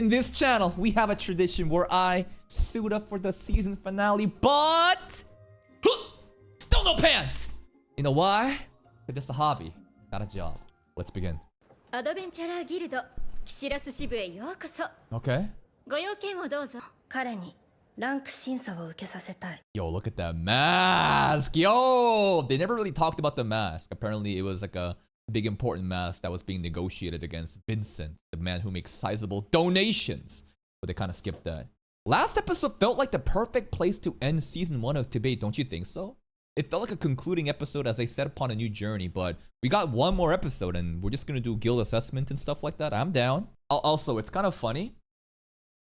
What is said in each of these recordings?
In this channel, we have a tradition where I suit up for the season finale, but still no pants. You know why? Because it's a hobby, not a job. Let's begin. アドベンチャラーギルドキシラス支部へようこそ。 Okay. ご用件をどうぞ。彼にランク審査を受けさせたい。 Yo, look at that mask. Yo, they never really talked about the mask. Apparently, it was like a big important mask that was being negotiated against Vincent, the man who makes sizable donations. But they kind of skipped that. Last episode felt like the perfect place to end season 1 of Debate, don't you think so? It felt like a concluding episode as they set upon a new journey, but we got one more episode and we're just gonna do guild assessment and stuff like that. I'm down. Also, it's kind of funny.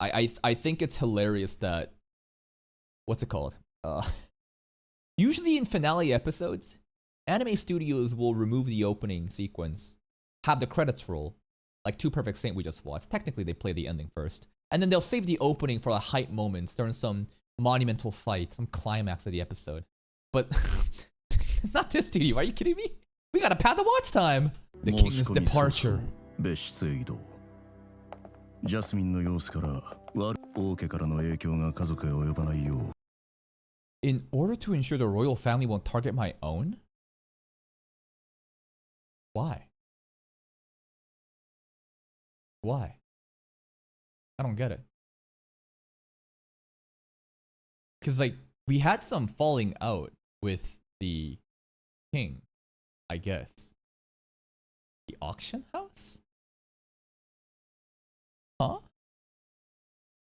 I think it's hilarious that, what's it called? Usually in finale episodes, anime studios will remove the opening sequence, have the credits roll, like 2 Perfect Saint we just watched. Technically, they play the ending first. And then they'll save the opening for a hype moment during some monumental fight, some climax of the episode. But not this studio, are you kidding me? We gotta pad the watch time. The king's departure. ジャスミンの様子から王家からの影響が家族へ及ばないよう In order to ensure the royal family won't target my own? Why? Why? I don't get it. Because, like, we had some falling out with the king, I guess. The auction house? Huh?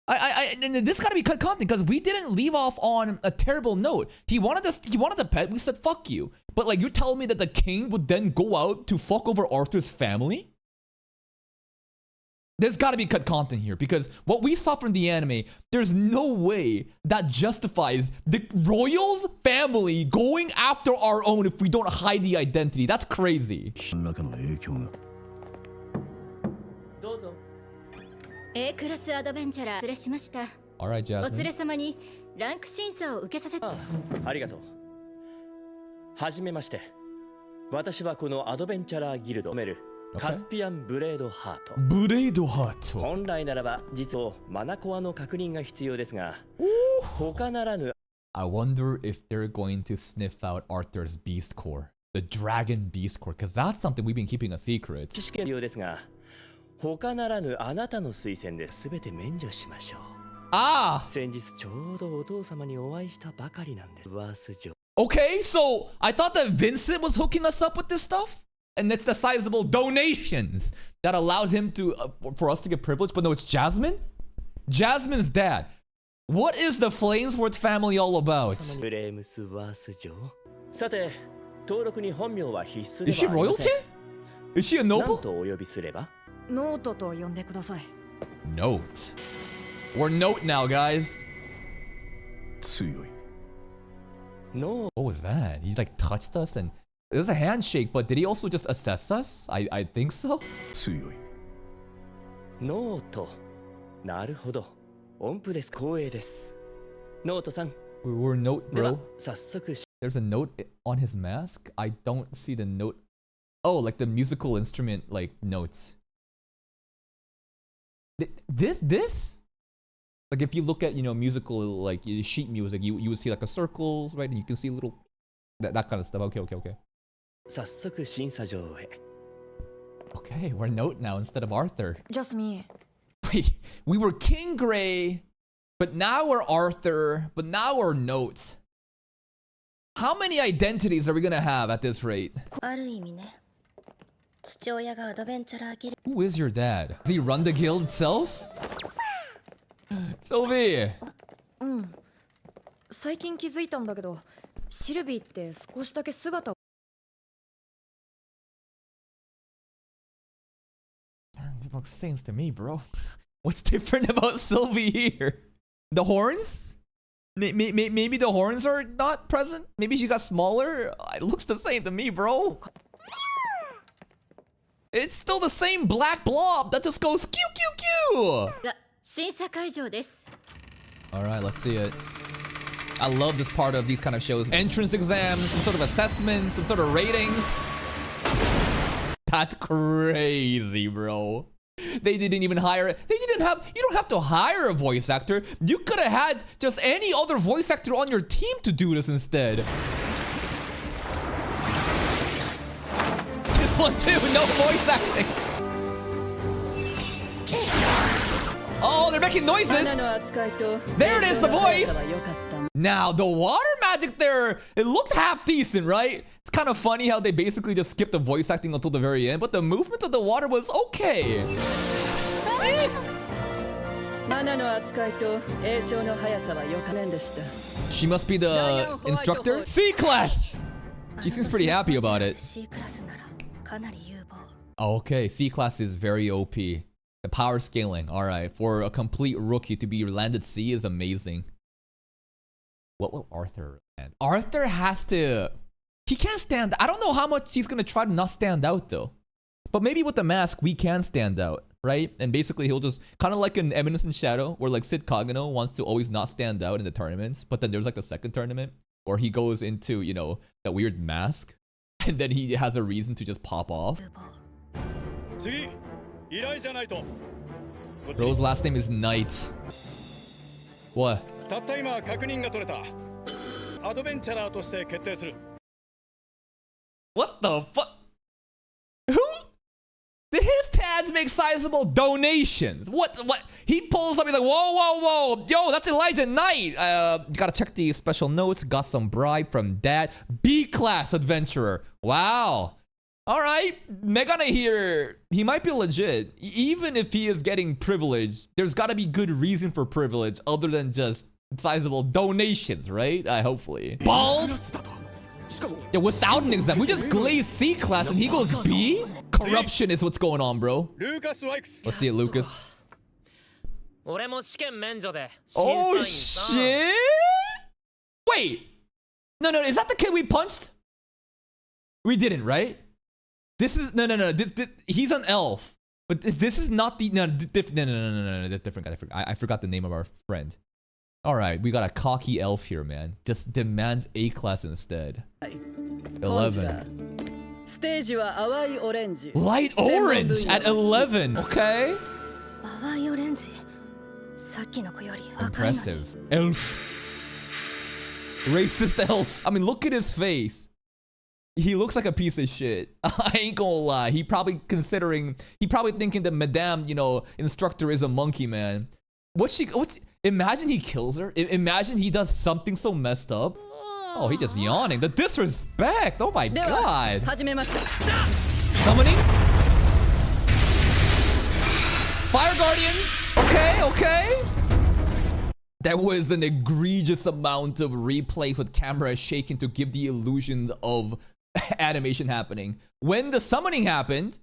And this gotta be cut content because we didn't leave off on a terrible note. He wanted the pet, we said fuck you. But like you're telling me that the king would then go out to fuck over Arthur's family? There's gotta be cut content here because what we saw from the anime, there's no way that justifies the royals family going after our own if we don't hide the identity. That's crazy. 何らかの影響が どうぞ。A クラスアドベンチャラー失礼しました。 Alright, お Jasmine. 連れ様にランク審査を受けさせ。ありがとう。はじめまして。私はこのアドベンチャラーギルドを務めるカスピアンブレードハート。ブレードハート。本来ならば実はマナコアの確認が必要ですが、他ならぬ。I wonder if they're going to sniff out Arthur's beast core, the dragon beast core, because that's something we've been keeping a secret. 知識用ですが、他ならぬあなたの推薦で全て免除しましょう。Ah! 先日ちょうどお父様にお会いしたばかりなんです。ワース城。Okay, so I thought that Vincent was hooking us up with this stuff, and it's the sizable donations that allows him to for us to get privilege. But no, it's Jasmine. Jasmine's dad. What is the Flamesworth family all about? ブレームスワース城。さて、登録に本名は必須 Is she ではありませ royalty? ん。 Is she a 何 noble? とお呼びすれば？ノートと呼んでください。 Note. We're Note now, guys. 強い No. What was that? He like touched us and it was a handshake, but did he also just assess us? I think so. 強い ノート。なるほど。音符です。光栄です。ノートさん。 We're Note, では bro. 早速 There's a note on his mask. I don't see the note. Oh, like the musical instrument, like notes. This? Like if you look at, you know, musical, like sheet music, you would see like a circles, right? And you can see little, that kind of stuff. Okay. 早速審査場へ。 Okay, we're Note now instead of Arthur. ジャスミン、 Wait, we were King Gray, but now we're Arthur, but now we're Note. How many identities are we gonna have at this rate? ある意味ね。父親がアドベンチャラーギル Who is your dad? Does he run the guild itself? Sylvie! うん最近気づいたんだけどシルビーって少しだけ姿を It looks the same to me, bro. What's different about Sylvie here? The horns? Maybe the horns are not present? Maybe she got smaller? It looks the same to me, bro. It's still the same black blob that just goes Q Q Q! が審査会場です。 Alright, let's see it. I love this part of these kind of shows. Entrance exams, some sort of assessments, some sort of ratings. That's crazy, bro. They didn't even hire. They didn't have. You don't have to hire a voice actor. You could have had just any other voice actor on your team to do this instead. This one too. No voice acting. Oh, they're making noises. There it is, the voice. Now, the water magic there, it looked half decent, right? It's kind of funny how they basically just skipped the voice acting until the very end, but the movement of the water was okay. She must be the instructor? C-class! She seems pretty happy about it. Okay, C-class is very OP. The power scaling, alright. For a complete rookie to be landed C is amazing. What will Arthur land? Arthur has to... He can't stand... I don't know how much he's gonna try to not stand out though. But maybe with the mask, we can stand out, right? And basically he'll just... Kind of like an Eminence in Shadow, where like Sid Kagano wants to always not stand out in the tournaments. But then there's like the second tournament, where he goes into, you know, that weird mask. And then he has a reason to just pop off. Bro's last name is Knight. What? What the fuck? Who? Did his tads make sizable donations? What? He pulls up, he's like, whoa, whoa, whoa. Yo, that's Elijah Knight. Gotta check the special notes. Got some bribe from dad. B-class adventurer. Wow. All right, Megane here, he might be legit. Even if he is getting privilege, there's gotta be good reason for privilege other than just sizable donations, right? Hopefully. Bald? Yeah, without an exam. We just glazed C-class and he goes B? Corruption is what's going on, bro. Let's see it, Lucas. Oh, shit? Wait. No, is that the kid we punched? We didn't, right? This is no. He's an elf, but this is not the no. Different guy. I forgot the name of our friend. All right, we got a cocky elf here, man. Just demands A class instead. 11. Light orange at 11. Okay. Impressive. Elf. Racist elf. I mean, look at his face. He looks like a piece of shit. I ain't gonna lie. He probably thinking that Madame, you know, instructor is a monkey, man. Imagine he kills her. Imagine he does something so messed up. Oh, he just yawning. The disrespect. Oh my god. Summoning. Fire Guardian. Okay. There was an egregious amount of replay with camera shaking to give the illusion of animation happening. When the summoning happened,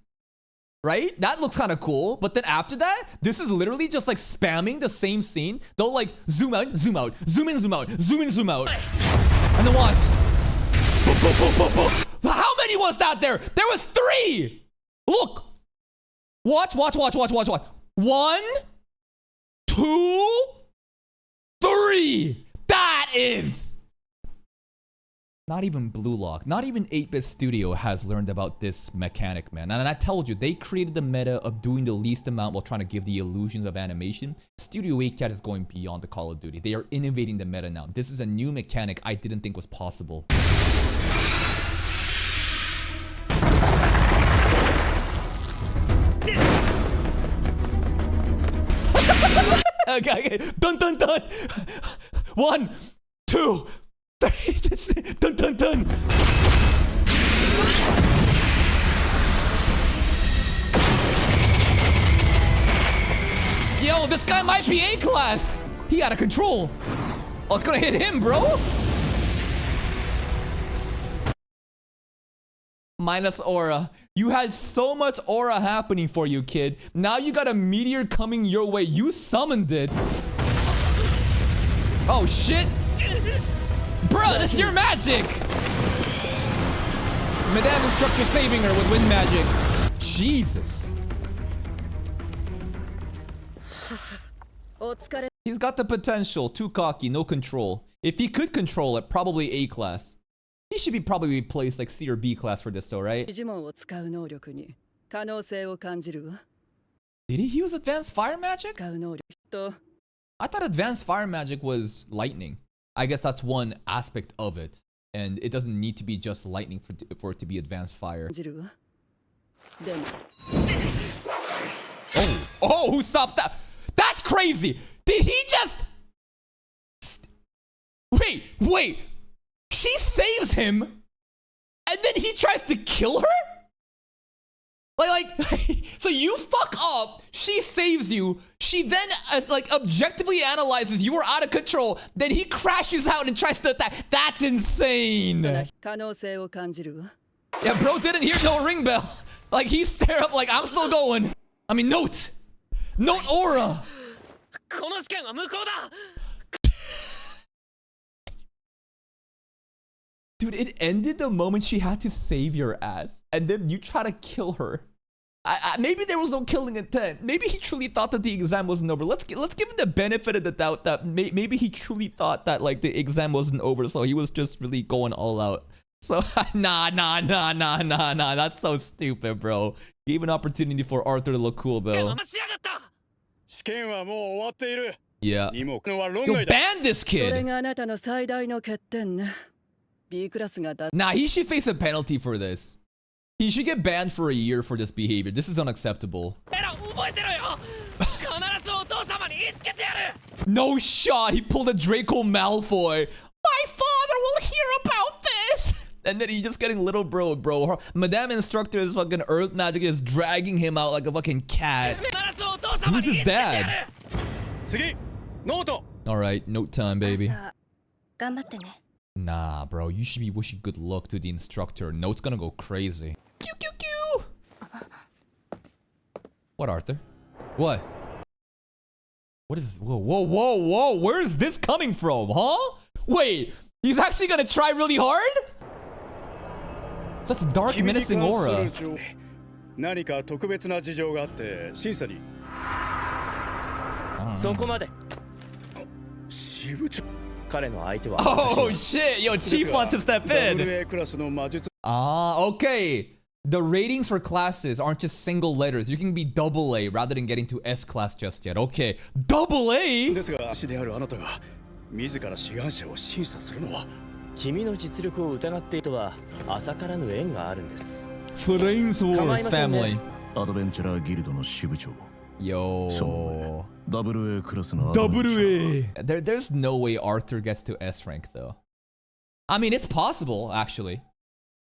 right? That looks kind of cool. But then after that, this is literally just like spamming the same scene. They'll like zoom out, zoom out, zoom in, zoom out, zoom in, zoom out. And then watch. How many was that there? There was 3. Look. Watch. 1, 2, 3. That is... Not even Blue Lock, not even 8-Bit Studio has learned about this mechanic, man. And I told you, they created the meta of doing the least amount while trying to give the illusions of animation. Studio 8Cat is going beyond the Call of Duty. They are innovating the meta now. This is a new mechanic I didn't think was possible. Okay. Dun. 1, 2, 3. Dun. Yo, this guy might be A class. He out of control. Oh, it's gonna hit him, bro. Minus aura. You had so much aura happening for you, kid. Now you got a meteor coming your way. You summoned it. Oh, shit. Bruh, that's your magic. Madame Instructor saving her with wind magic. Jesus. He's got the potential. Too cocky, no control. If he could control it, probably A class. He should be probably placed like C or B class for this though, right? Did he use advanced fire magic? 使う能力と I thought advanced fire magic was lightning. I guess that's one aspect of it. And it doesn't need to be just lightning for it to be advanced fire. 感じるわでも Oh, who stopped that? That's crazy! Did he just... Wait! She saves him, and then he tries to kill her? Like, so you fuck up, she saves you, she then, objectively analyzes you are out of control, then he crashes out and tries to attack. That's insane! 可能性を感じるわ Yeah, bro didn't hear no ring bell. Like, he stared up like, I'm still going. I mean, note aura! この試験は無効だ Dude, it ended the moment she had to save your ass, and then you try to kill her. Maybe there was no killing intent. Maybe he truly thought that the exam wasn't over. Let's give him the benefit of the doubt that maybe he truly thought that like the exam wasn't over, so he was just really going all out. So nah. That's so stupid, bro. Gave an opportunity for Arthur to look cool though. しやがった 試験はもう終わっている Yeah. 2目は論 Yo, 外だ ban this それ kid. があなたの最大の欠点ね B クラスがだ Nah, he should face a penalty for this. He should get banned for a year for this behavior. This is unacceptable. エラ覚えてろよ必ずお父様に言いつけてやる No shot. He pulled a Draco Malfoy. My father will hear about this. And then he's just getting little bro. Madame Instructor's fucking earth magic is dragging him out like a fucking cat. 必ずお父様 Who's に his 言いつけてや dad? る 次ノート All right, note time, baby. 朝頑張ってね Nah, bro. You should be wishing good luck to the instructor. Note's gonna go crazy. Pew. What, Arthur? What? What is this? Whoa. Where is this coming from, huh? Wait, he's actually gonna try really hard? So that's dark 君に関す menacing る aura. 情報何か特別な事情があって審査にそこまで支部長彼の相手は Oh shit, yo, Chief wants to step in. WA クラスの魔術 Ah, okay. The ratings for classes aren't just single letters. You can be double A rather than getting to S class just yet. Okay, double A? ですが師であるあなたが自ら志願者を審査するのは君の実力を疑っているとは浅からぬ縁があるんです Flamesworth family. アドベンチャラーギルドの支部長 Yo. その上 WA クラスのアドベンチャラ WA. There's no way Arthur gets to S rank though. I mean, it's possible, actually.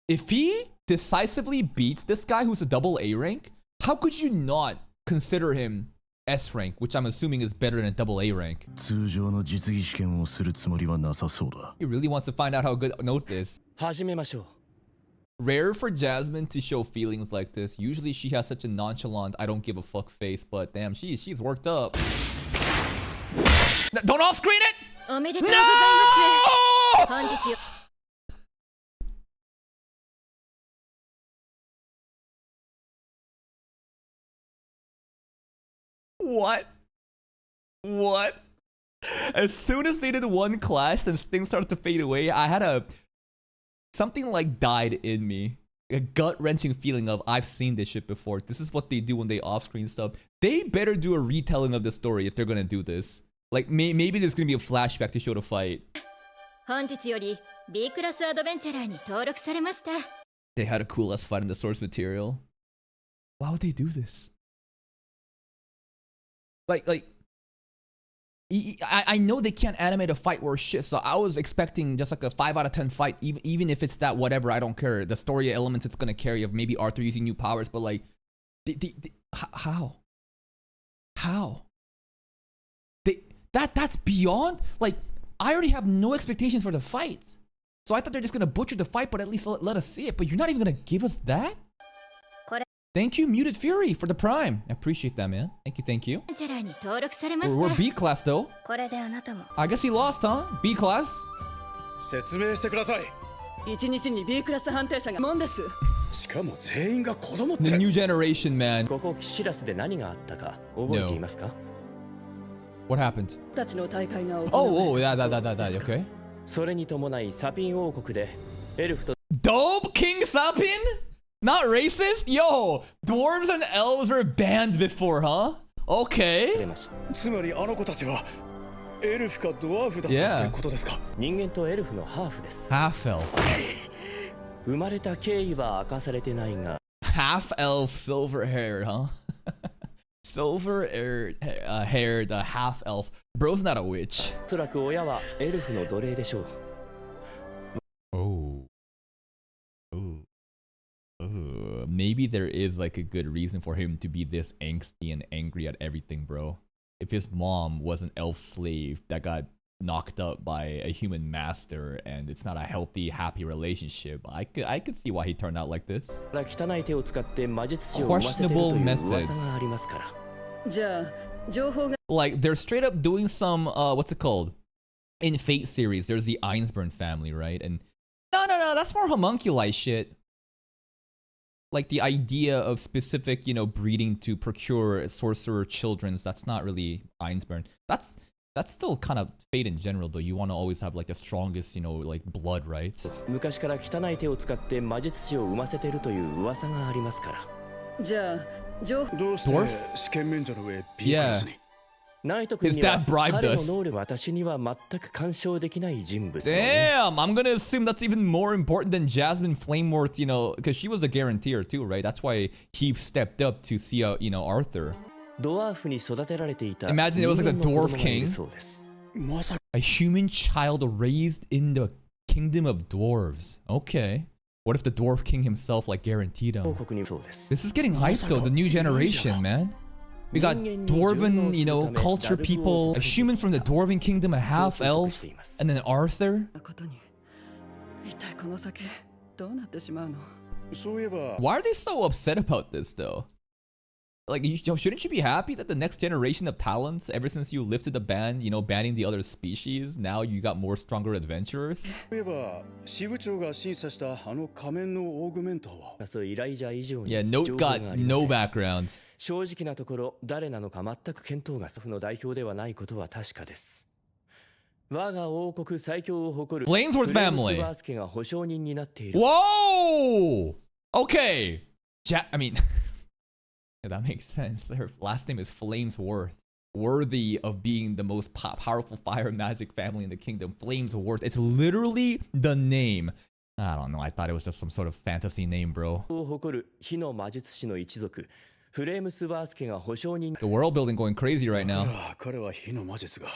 If he decisively beats this guy who's a double A rank, how could you not consider him S rank, which I'm assuming is better than a double A rank? 通常の実技試験をするつもりはなさそうだ He really wants to find out how good Note is. 始めましょう Rare for Jasmine to show feelings like this. Usually she has such a nonchalant, I don't give a fuck face, but damn, she's worked up. Don't off screen it! おめでとうございます本 No! 日よ What? As soon as they did one clash, then things started to fade away. I had something like died in me. A gut-wrenching feeling of, I've seen this shit before. This is what they do when they off-screen stuff. They better do a retelling of the story if they're gonna do this. Like, maybe there's gonna be a flashback to show the fight. 本日より B クラスアドベンチャラーに登録されました They had a cool ass fight in the source material. Why would they do this? I know they can't animate a fight worth shit, so I was expecting just like a 5 out of 10 fight, even if it's that whatever, I don't care. The story elements it's gonna carry of maybe Arthur using new powers, but like, how? That's beyond, like, I already have no expectations for the fights. So I thought they're just gonna butcher the fight, but at least let us see it. But you're not even gonna give us that? Thank you, Muted Fury, for the Prime. I appreciate that, man. Thank you. ベンチャラーに登録されまし We're た B class, though. これであなたも I guess he lost, huh? B class? 説明してください1日に B クラス判定者がもんですしかも全員が子供っ The て new generation, man. ここキシラスで何があったか覚えていますか What happened? たちの大会が行われ Oh, that, okay. それに伴いサピン王国でエルフと Dope King Sapin? Not racist? Yo, dwarves and elves were banned before, huh? 出 Okay. ました。つまりあの子たちはエルフかドワーフだったってことですか。人間とエルフのハーフです。 Half elf. 生まれた経緯は明かされてないが、 Half elf, silver haired, huh? Silver haired half elf. Bro's not a witch. おそらく親はエルフの奴隷でしょう。 Oh. Ooh. Ooh. Maybe there is like a good reason for him to be this angsty and angry at everything, bro. If his mom was an elf slave that got knocked up by a human master and it's not a healthy, happy relationship, I could see why he turned out like this. 汚い手を使って魔術師を生ませてるという噂がありますから。じゃあ情報が Like they're straight up doing some what's it called? In Fate series, there's the Ainsburn family, right? And no, that's more homunculi shit. Like the idea of specific, you know, breeding to procure sorcerer children's, that's not really Ainsburn. That's still kind of Fate in general, though. You want to always have like the strongest, you know, like blood, right? 昔から汚い手を使って魔術師を生ませてるという噂がありますから。じゃあ情報どうして Dwarf？ 試験免除の上 B クラスに。ナイト君 His には dad bribed 彼の us. 能力、私には全く干渉できない人物だね。 Damn, I'm gonna assume that's even more important than Jasmine Flameworth, you know, because she was a guaranteer too, right? That's why he stepped up to see out, you know, Arthur. ドワーフに育てられていた Imagine it was like a 人間の dwarf 子供がいる king. そうです。まさか A human child raised in the kingdom of dwarves. Okay. What if the dwarf king himself like guaranteed 報 him? 告にそうです。 This is getting hyped though, the new generation, man. We got dwarven, you know, culture people, a human from the dwarven kingdom, a half elf, and then Arthur. なことに一体この先どうなってしまうの。そういえば Why are they so upset about this though? Like, shouldn't you be happy that the next generation of talents, ever since you lifted the ban, you know, banning the other species, now you got more stronger adventurers? そういえば支部長が審査したあの仮面のオーグメンターはそうイライジャ以上に Yeah, 情 Note 報があ got りま no せん。 background. 正直なところ誰なのか全く見当がつくの代表ではないことは確かです。我が王国最強を誇る Flamesworth フレーム family. スワース家が保証人になっている。 Whoa! Okay. I mean, that makes sense. Her last name is Flamesworth. Worthy of being the most powerful fire magic family in the kingdom. Flamesworth. It's literally the name. I don't know. I thought it was just some sort of fantasy name, bro. を誇る火の魔術師の一族フレームスワース家が保証人。 The world building going crazy right now. 彼は火の魔術が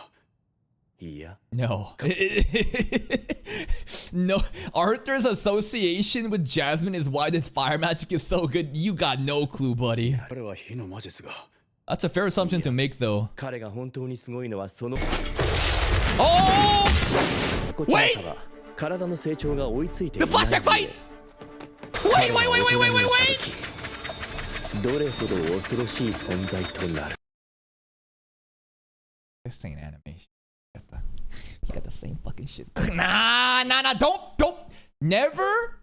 いや No. No. Arthur's association with Jasmine is why this fire magic is so good. You got no clue, buddy. 彼は火の魔術が That's a fair assumption to make, though. 彼が本当にすごいのはその Oh! こちらさは体の成長が追いついてい The ない flashback の fight! で Wait! どれほど恐ろしい存在となる。 This ain't animation. You got the same fucking shit. Nah. Don't. Never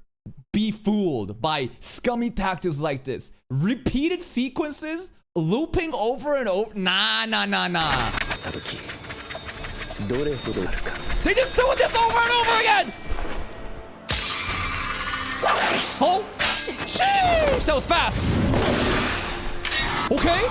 be fooled by scummy tactics like this. Repeated sequences, looping over and over. Nah. た時どれほどあるか。 They just doing this over and over again. Oh, sheesh, that was fast. Okay.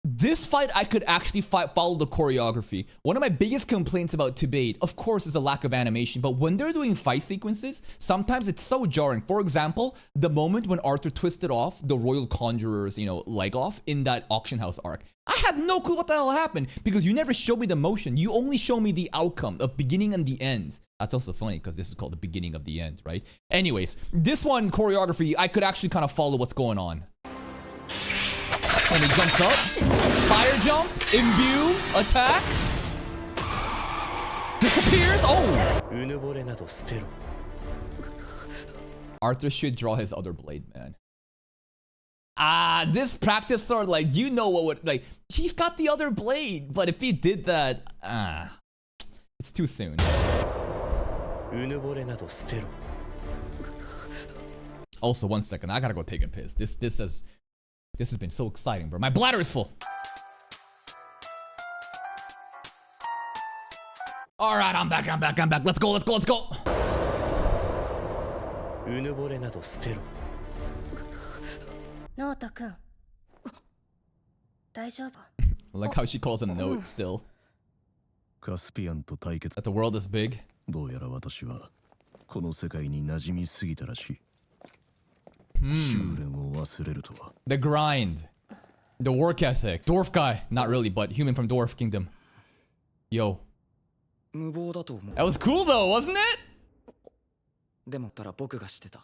This fight, I could actually follow the choreography. One of my biggest complaints about Tibet, of course, is a lack of animation. But when they're doing fight sequences, sometimes it's so jarring. For example, the moment when Arthur twisted off the Royal Conjurer's, you know, leg off in that auction house arc. I had no clue what the hell happened because you never showed me the motion. You only show me the outcome, the beginning and the end. That's also funny because this is called the beginning of the end, right? Anyways, this one, choreography, I could actually kind of follow what's going on. And he jumps up, fire jump, imbue, attack, disappears. Oh! うぬぼれなど捨てろ。 Arthur should draw his other blade, man. This practice sword, like, you know what would, like, he's got the other blade, but if he did that, it's too soon. うぬぼれなど捨てろ。 Also, 1 second, I gotta go take a piss. This has been so exciting, bro. My bladder is full. All right, I'm back. Let's go. うぬぼれなど捨てろ。ノートくん大丈夫 Like how she calls him Note still. カスピアンと対決 That the world is big. どうやら私はこの世界に馴染みすぎたらしい、修練を忘れるとは The grind. The work ethic. Dwarf guy. Not really, but human from Dwarf Kingdom. Yo. 無謀だと思う。 That was cool though, wasn't it? でもたら僕がしてた。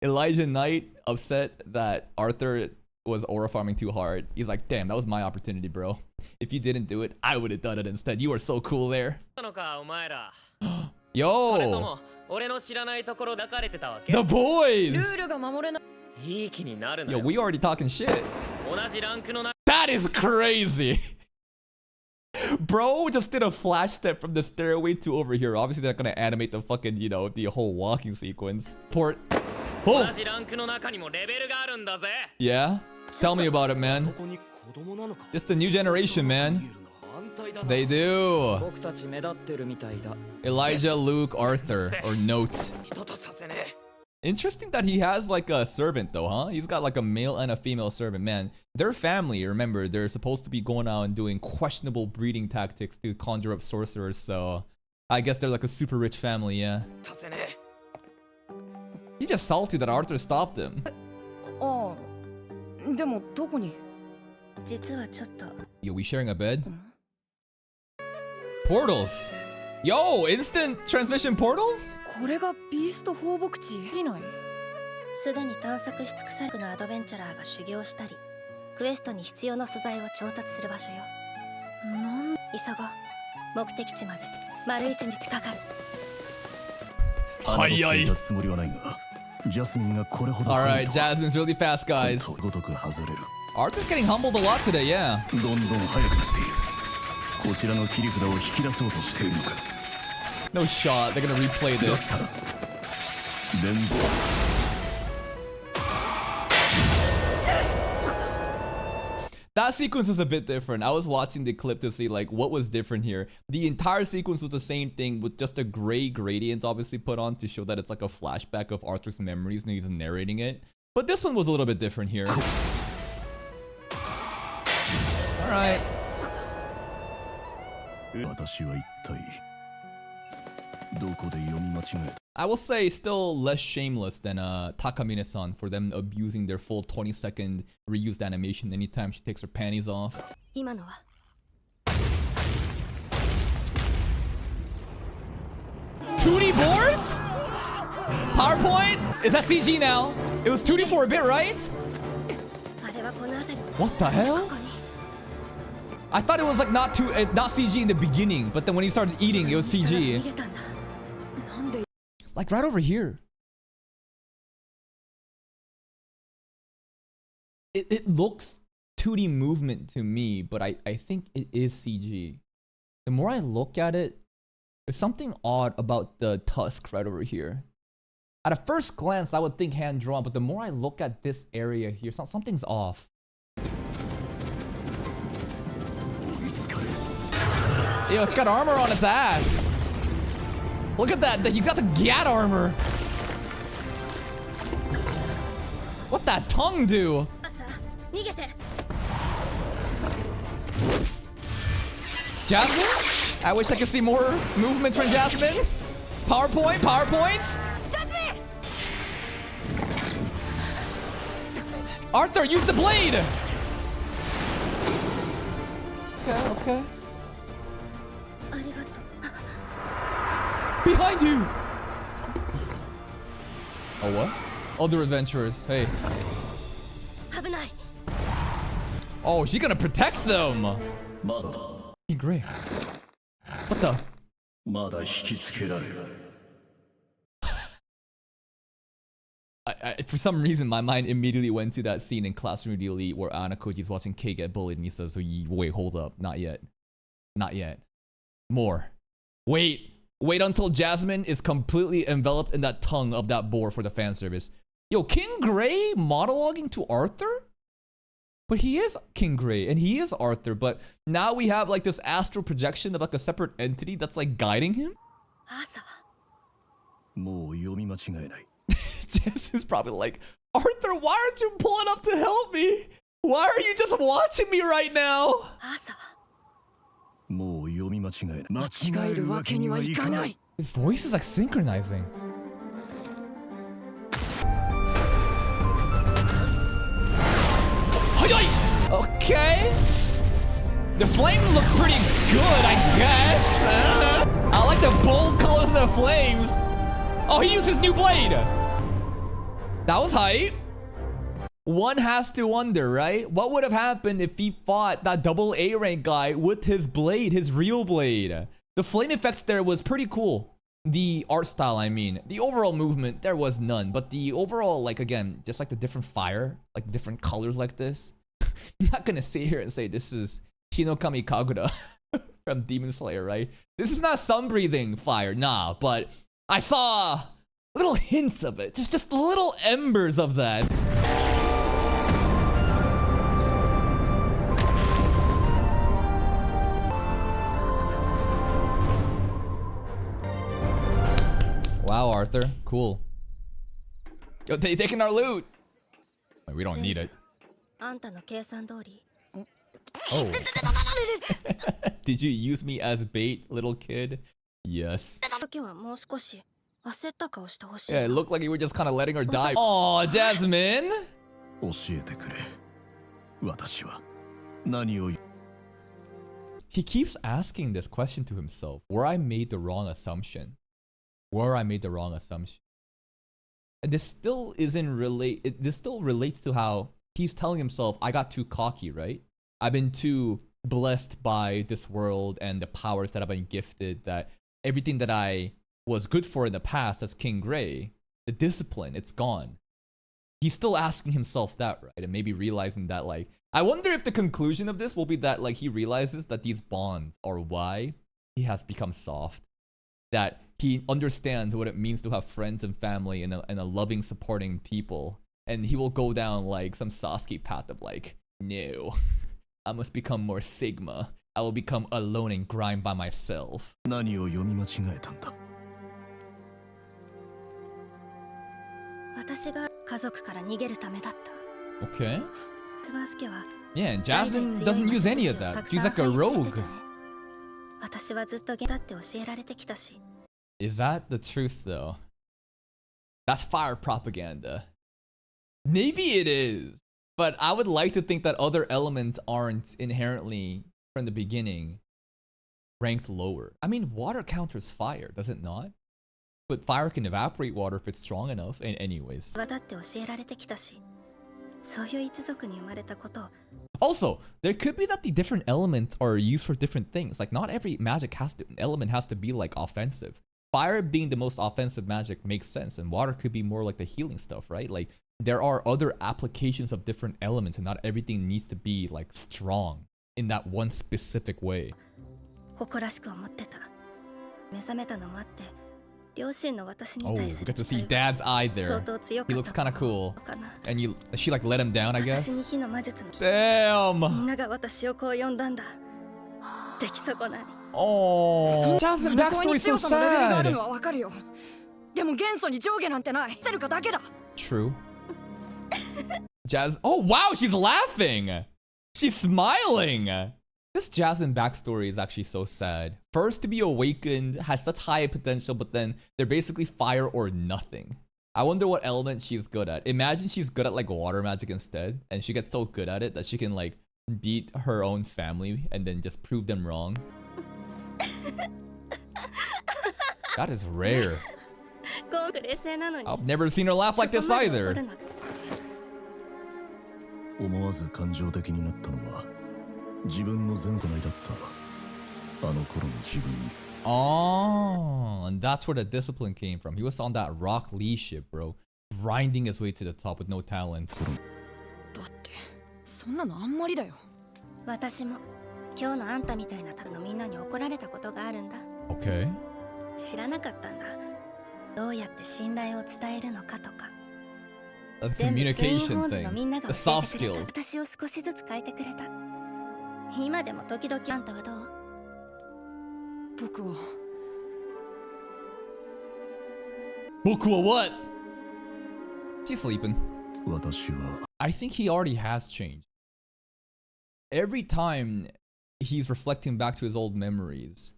Elijah Knight upset that Arthur was aura farming too hard. He's like, damn, that was my opportunity, bro. If you didn't do it, I would have done it instead. You were so cool there. なのかお前ら。 Yo. それとも俺の知らないところ抱かれてたわけ。 The boys. ルールが守れない。いい気になるな Yo, よ。 we already talking shit. 同じランクのな。 That is crazy. Bro just did a flash step from the stairway to over here. Obviously, they're gonna animate the fucking, you know, the whole walking sequence. Port. 同 Oh, じランクの中にもレベルがあるんだぜ。 yeah. Tell me about it, man. ここに子供なのか。 Just the new generation, man. 反対だな。 They do. 僕たち目立ってるみたいだ。 Elijah, Luke, Arthur, or Note. 二度とさせねえ。 Interesting that he has like a servant though, huh? He's got like a male and a female servant. Man, their family, remember, they're supposed to be going out and doing questionable breeding tactics to conjure up sorcerers. So I guess they're like a super rich family, yeah. させねえ。 He's just salty that Arthur stopped him. ああ、でもどこに？実はちょっと Yo, we sharing a bed? Portals. Yo, instant transmission portals? これがビースト放牧地？いない？すでに探索し尽くされるのアドベンチャラーが修行したりクエストに必要な素材を調達する場所よ。なん急ごう。目的地まで丸一日かかる。侮っていたつもりはないがジャスミンがこれほど Alright, Jasmine's really fast, guys. ごとく外れる Arthur's getting humbled a lot today, yeah. どんどん速くなっているこちらの切り札を引き出そうとしているのか No shot, they're gonna replay だっ this. たら連動 That sequence was a bit different. I was watching the clip to see like what was different here. The entire sequence was the same thing with just a gray gradient obviously put on to show that it's like a flashback of Arthur's memories and he's narrating it. But this one was a little bit different here. Alright. 私は一体どこで読み間違えた I will say still less shameless than Takamine-san for them abusing their full 20-second reused animation anytime she takes her panties off. 今のは 2D boards? PowerPoint? Is that CG now? It was 2D for a bit, right? あれはこの辺り What the hell? ここに I thought it was like not CG in the beginning, but then when he started eating, it was 逃 CG. げたんだ。なんで？ Like right over here. It looks 2D movement to me, but I think it is CG. The more I look at it, there's something odd about the tusk right over here. At a first glance, I would think hand drawn, but the more I look at this area here, something's off. 追いつかれる Yo, it's got armor on its ass. Look at that. You got the Gat armor. What that tongue do? さあ逃げて。 Jasmine? I wish I could see more movements from Jasmine. PowerPoint, PowerPoint. Arthur, use the blade. Okay, okay. ありがとう。 Behind you. Oh, what? Other adventurers. Hey. 危ない。 Oh, she's gonna protect them. まだ Great. What the? まだ引きつけられる For some reason, my mind immediately went to that scene in Classroom of the Elite where Anakoji's watching Kei get bullied and he says, wait, hold up. Not yet. Not yet. More. Wait. Wait until Jasmine is completely enveloped in that tongue of that boar for the fan service. Yo, King Gray monologuing to Arthur? But he is King Gray and he is Arthur, but now we have like this astral projection of like a separate entity that's like guiding him? アーサーもう読み間違えない。 Jess is probably like, Arthur, why aren't you pulling up to help me? Why are you just watching me right now? アーサーもう読み間違えない。間違えるわけにはいかない。 His voice is like synchronizing. Okay. The flame looks pretty good, I guess. I like the bold colors of the flames. Oh, he used his new blade. That was hype. One has to wonder, right? What would have happened if he fought that double A rank guy with his blade, his real blade? The flame effect there was pretty cool. The art style, I mean. The overall movement, there was none. But the overall, like, again, just like the different fire, like different colors like this. I'm not gonna sit here and say this is Hinokami Kagura from Demon Slayer, right? This is not sun-breathing fire, nah. But I saw little hints of it. Just little embers of that. Wow, Arthur. Cool. Yo, they taking our loot. Wait, we don't need it. あんたの計算通り Oh. Did you use me as bait, little kid? Yes. 時はもう少し焦った顔してほしい Yeah, it looked like you were just kind of letting her die. Aw, Jasmine. 教えてくれ。私は何を。 He keeps asking this question to himself. Where I made the wrong assumption. Where I made the wrong assumption. And this still isn't relate. This still relates to how he's telling himself, I got too cocky, right? I've been too blessed by this world and the powers that I've been gifted, that everything that I was good for in the past as King Gray, the discipline, it's gone. He's still asking himself that, right? And maybe realizing that, like, I wonder if the conclusion of this will be that, like, he realizes that these bonds are why he has become soft. That he understands what it means to have friends and family and a loving, supporting people. And he will go down, like, some Sasuke path of, like, no. I must become more Sigma. I will become alone and grind by myself. 何を読み間違えたんだ。私が家族から逃げるためだった Okay. スバスケは Yeah, and Jasmine doesn't use any of that. She's like a rogue. 私はずっとゲだって教えられてきたし Is that the truth, though? That's fire propaganda. Maybe it is. But I would like to think that other elements aren't inherently, from the beginning, ranked lower. I mean, water counters fire, does it not? But fire can evaporate water if it's strong enough. And anyways. だって教えられてきたしそういう一族に生まれたことを Also, there could be that the different elements are used for different things. Like, not every magic element has to be, like, offensive. Fire being the most offensive magic makes sense. And water could be more like the healing stuff, right? Like, there are other applications of different elements and not everything needs to be, like, strong in that one specific way. 誇らしく思ってた目覚めたのもあって両親の私に Oh, 対 we す get る to see 期待が Dad's eye 相 there. 当強 He かっ looks た kind of cool. のかな And she, like, let him down, I 私に guess? 火の魔術のみ Damn! んなが私をこう呼んだんだ出来損ない Oh, Jasmine backstory so 強さのレベルがある sad. のはわかるよ。でも元素に上下なんてない。せるかだけだ。 True. Oh wow, she's laughing. She's smiling. This Jasmine backstory is actually so sad. First to be awakened, has such high potential, but then they're basically fire or nothing. I wonder what element she's good at. Imagine she's good at like water magic instead, and she gets so good at it that she can like beat her own family and then just prove them wrong. That is rare. ゴンク冷静なのに I've never seen her laugh like this そこまで怒 either. るなく思わず感情的になったのは自分の前世内だったあの頃の自分に。 Oh, and that's where the discipline came from. He was on that Rock Lee ship, bro. Grinding his way to the top with no talent. だってそんなのあんまりだよ。私も今日のあんたみたいなたのみんなに怒られたことがあるんだ Okay. 知らなかったんだどうやって信頼を伝えるのかとか A 全部ツインホー communication ンズのみんな thing. が The 教 soft えてくれた。 skills. 私を少しずつ変えてくれた。今でも時々あんたはどう？僕は Boku what? She's sleeping. 私は I think he already has changed. Every time he's reflecting back to his old memories,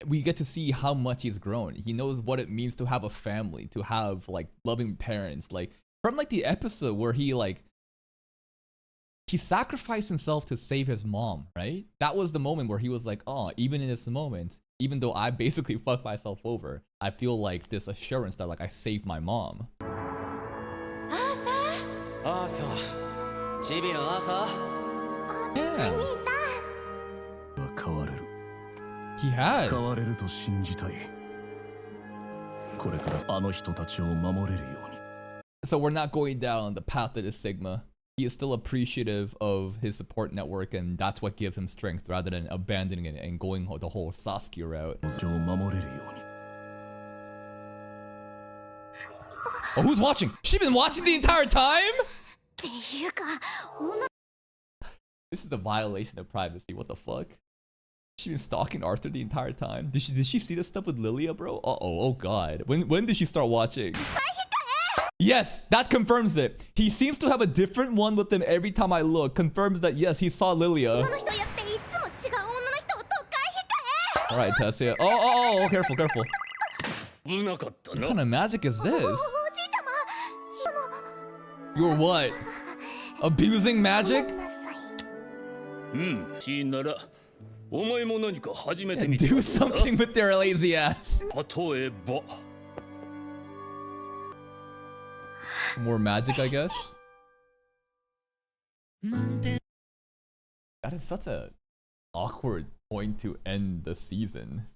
we get to see how much he's grown. He knows what it means to have a family, to have like loving parents. Like from like the episode where he sacrificed himself to save his mom, right? That was the moment where he was like, oh, even in this moment, even though I basically fucked myself over, I feel like this assurance that like I saved my mom. アーサーチビのアーサー Yeah, 変われる he has. 変われると信じたい。これからあの人たちを守れるように。 So we're not going down the path of the Sigma. He is still appreciative of his support network, and that's what gives him strength rather than abandoning it and going the whole Sasuke route. を守れるように。 Oh, who's watching? She been watching the entire time? っていうか、 This is a violation of privacy. What the fuck? She been stalking Arthur the entire time. Did she see this stuff with Lilia, bro? Oh god. When did she start watching? Yes, that confirms it. He seems to have a different one with him every time I look. Confirms that yes, he saw Lilia. この人やっていつも違う女の人をとっかえ All right, Tessia. Oh, careful, careful. 危なかったな What kind of magic is this? おじいちゃま、 You're what? Abusing magic? ごめんなさい。うんしいならお前も何か始めてみて Do something with their lazy ass. 例えば More magic, I guess. That is such a awkward point to end the season.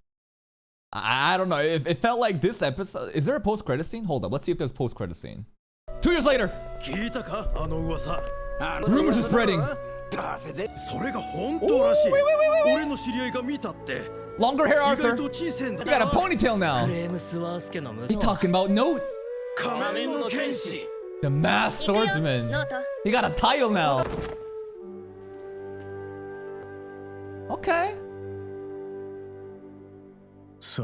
I don't know. It felt like this episode. Is there a post-credit scene? Hold up. Let's see if there's post-credit scene. 2 years later. 聞いたかあの噂。 Rumors are spreading. それが本当らしい。俺の知り合いが見たって。 Longer hair 意外 Arthur. と小さいん You だ。 got a ponytail ク now. レームスワースケの He 息子 talking about Note, 仮面の剣士。 the masked 行くよ swordsman. ノート。 He got a title now. Okay. さ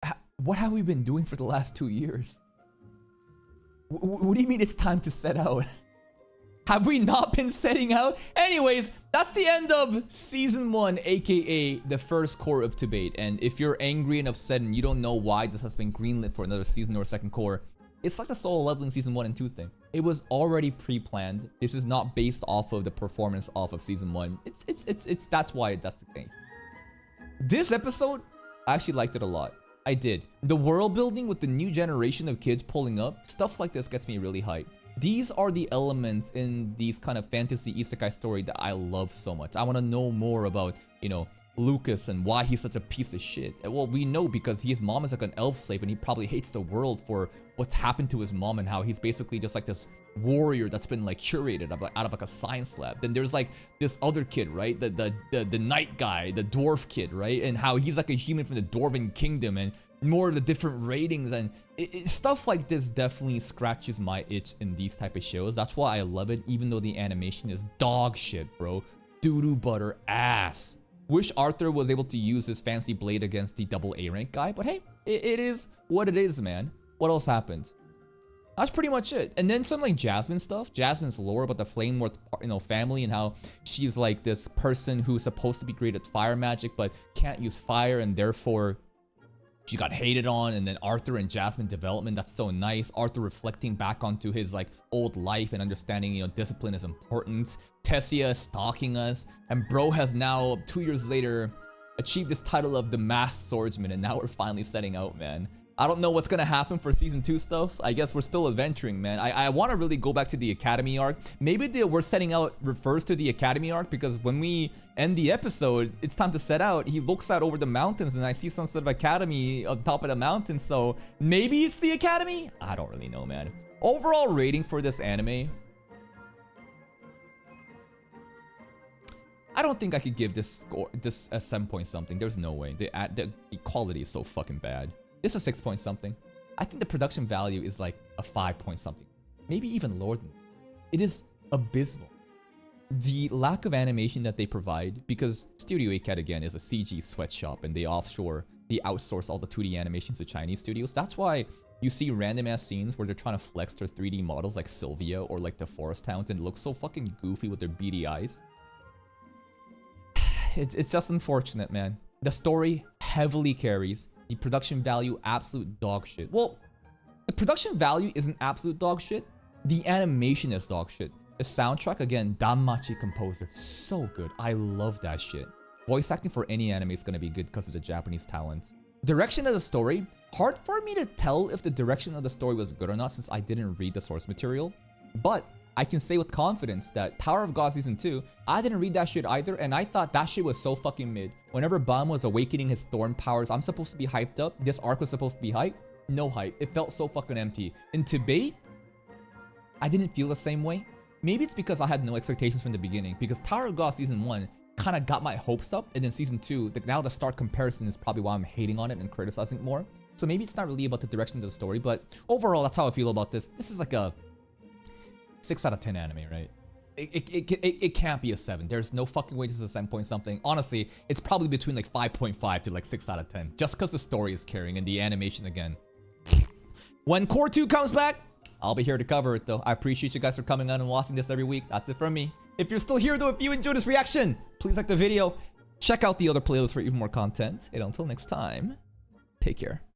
あ、 What have we been doing for the last 2 years? What do you mean it's time to set out? Have we not been setting out? Anyways, that's the end of season 1, aka the first core of Debate. And if you're angry and upset and you don't know why this has been greenlit for another season or second core, it's like the solo leveling season 1 and 2 thing. It was already pre-planned. This is not based off of the performance off of season 1. It's that's why that's the case. This episode, I actually liked it a lot. I did. The world building with the new generation of kids pulling up, stuff like this gets me really hyped. These are the elements in these kind of fantasy isekai story that I love so much. I want to know more about, you know, Lucas and why he's such a piece of shit. Well, we know because his mom is like an elf slave and he probably hates the world for what's happened to his mom and how he's basically just like this warrior that's been like curated out of like a science lab. Then there's like this other kid, right? The knight guy, the dwarf kid, right? And how he's like a human from the Dwarven kingdom and more of the different ratings and stuff like this definitely scratches my itch in these type of shows. That's why I love it, even though the animation is dog shit, bro. Doo-doo butter ass. Wish Arthur was able to use his fancy blade against the double A rank guy, but hey, it is what it is, man. What else happened? That's pretty much it. And then some like Jasmine stuff. Jasmine's lore about the Flameworth, family and how she's like this person who's supposed to be great at fire magic but can't use fire and therefore she got hated on. And then Arthur and Jasmine development, that's so nice. Arthur reflecting back onto his like old life and understanding, you know, discipline is important. Tessia stalking us, and bro has now 2 years later achieved this title of the Masked Swordsman, and now we're finally setting out, man. I don't know what's gonna happen for season 2 stuff. I guess we're still adventuring, man. I want to really go back to the Academy arc. Maybe the we're setting out refers to the Academy arc because when we end the episode, it's time to set out. He looks out over the mountains and I see some sort of academy on top of the mountain. So maybe it's the Academy? I don't really know, man. Overall rating for this anime, I don't think I could give this score this a 7 point something. There's no way. The quality is so fucking bad. It's a 6 point something. I think the production value is like a 5 point something, maybe even lower than that. It is abysmal. The lack of animation that they provide, because Studio 8 again is a CG sweatshop and they outsource all the 2D animations to Chinese studios. That's why you see random ass scenes where they're trying to flex their 3D models like Sylvia or like the forest towns and it looks so fucking goofy with their beady eyes. It's just unfortunate, man. The story heavily carries. The production value, absolute dog shit. Well, the production value isn't absolute dog shit. The animation is dog shit. The soundtrack, again, Danmachi composer. So good. I love that shit. Voice acting for any anime is gonna be good because of the Japanese talent. Direction of the story, hard for me to tell if the direction of the story was good or not since I didn't read the source material. But I can say with confidence that Tower of God Season 2, I didn't read that shit either, and I thought that shit was so fucking mid. Whenever Ban was awakening his thorn powers, I'm supposed to be hyped up. This arc was supposed to be hype. No hype. It felt so fucking empty. In Tibet, I didn't feel the same way. Maybe it's because I had no expectations from the beginning, because Tower of God Season 1 kind of got my hopes up, and then Season 2, now the start comparison is probably why I'm hating on it and criticizing it more. So maybe it's not really about the direction of the story, but overall, that's how I feel about this. This is like a 6 out of 10 anime, right? It can't be a 7. There's no fucking way this is a 7 point something. Honestly, it's probably between like 5.5 to like 6 out of 10. Just because the story is carrying and the animation again. When Core 2 comes back, I'll be here to cover it though. I appreciate you guys for coming on and watching this every week. That's it from me. If you're still here though, if you enjoyed this reaction, please like the video. Check out the other playlists for even more content. And until next time, take care.